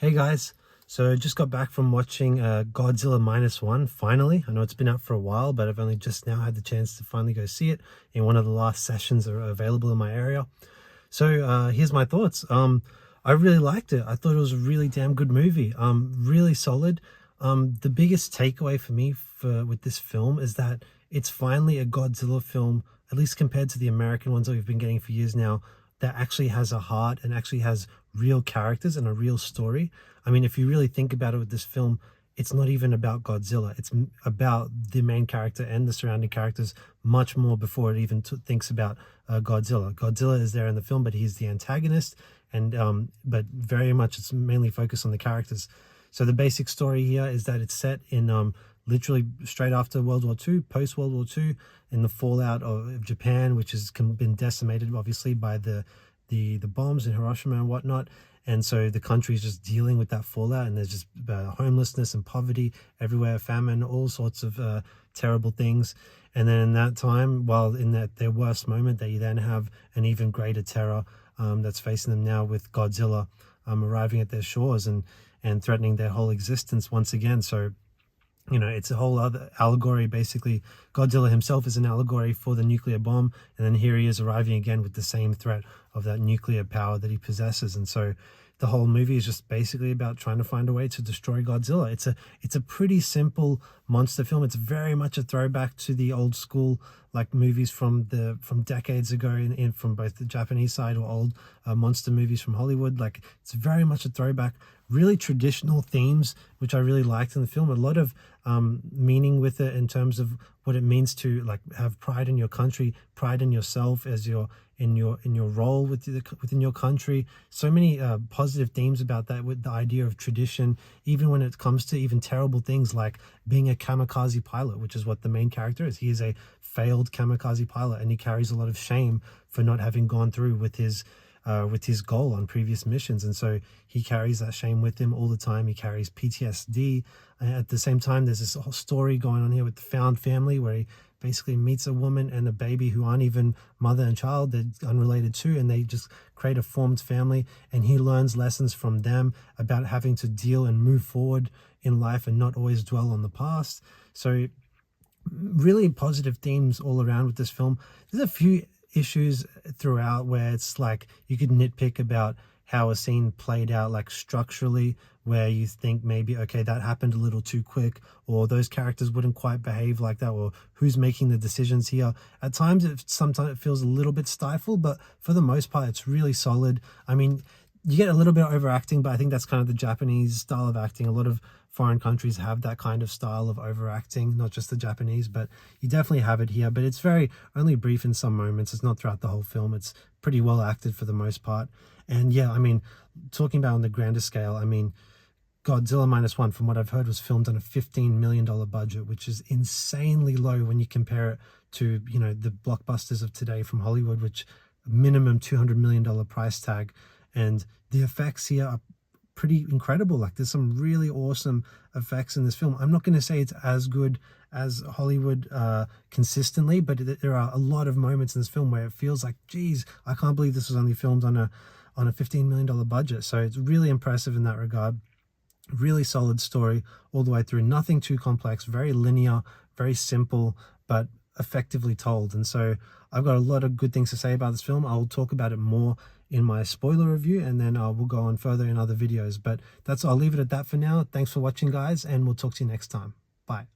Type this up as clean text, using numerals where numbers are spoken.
Hey guys, so just got back from watching Godzilla Minus One, finally. I know it's been out for a while, but I've only just now had the chance to finally go see it in one of the last sessions that are available in my area. So here's my thoughts. I really liked it. I thought it was a really damn good movie. Really solid. The biggest takeaway for me with this film is that it's finally a Godzilla film, at least compared to the American ones that we've been getting for years now, that actually has a heart and actually has real characters and a real story. I mean, if you really think about it with this film, it's not even about Godzilla. It's about the main character and the surrounding characters much more before it even thinks about Godzilla. Godzilla is there in the film, but he's the antagonist, and but very much it's mainly focused on the characters. So the basic story here is that it's set in literally straight after World War II, post World War II, in the fallout of Japan, which has been decimated obviously by the bombs in Hiroshima and whatnot. And so the country is just dealing with that fallout, and there's just homelessness and poverty everywhere, famine, all sorts of terrible things. And then in that time, while in their worst moment, they then have an even greater terror that's facing them now with Godzilla arriving at their shores and threatening their whole existence once again. So it's a whole other allegory. Basically, Godzilla himself is an allegory for the nuclear bomb, and then here he is arriving again with the same threat of that nuclear power that he possesses. And so the whole movie is just basically about trying to find a way to destroy Godzilla. It's a pretty simple monster film. It's very much a throwback to the old school like movies from decades ago in from both the Japanese side or old monster movies from Hollywood. Like, it's very much a throwback, really traditional themes, which I really liked in the film. A lot of meaning with it in terms of what it means to like have pride in your country, pride in yourself as in your role within your country. So many positive themes about that, with the idea of tradition, even when it comes to even terrible things like being a kamikaze pilot, which is what the main character is. He is a failed kamikaze pilot, and he carries a lot of shame for not having gone through with his goal on previous missions. And so he carries that shame with him all the time. He carries PTSD. At the same time, there's this whole story going on here with the found family, where he basically meets a woman and a baby who aren't even mother and child, they're unrelated to, and they just create a formed family, and he learns lessons from them about having to deal and move forward in life and not always dwell on the past. So really positive themes all around with this film. There's a few issues throughout where it's like you could nitpick about how a scene played out, like structurally, where you think maybe, okay, that happened a little too quick, or those characters wouldn't quite behave like that, or who's making the decisions here. At times sometimes it feels a little bit stifled, but for the most part it's really solid. I mean, you get a little bit of overacting, but I think that's kind of the Japanese style of acting. A lot of foreign countries have that kind of style of overacting, not just the Japanese, but you definitely have it here. But it's very only brief in some moments. It's not throughout the whole film. It's pretty well acted for the most part. And yeah, I mean, talking about on the grander scale, I mean, Godzilla Minus One, from what I've heard, was filmed on a $15 million budget, which is insanely low when you compare it to, the blockbusters of today from Hollywood, which minimum $200 million price tag. And the effects here are pretty incredible. Like, there's some really awesome effects in this film. I'm not going to say it's as good as Hollywood consistently, but there are a lot of moments in this film where it feels like, geez, I can't believe this was only filmed on a $15 million budget. So it's really impressive in that regard. Really solid story all the way through. Nothing too complex, very linear, very simple, but effectively told. And so I've got a lot of good things to say about this film. I'll talk about it more in my spoiler review, and then we'll go on further in other videos. But I'll leave it at that for now. Thanks for watching, guys, and we'll talk to you next time. Bye.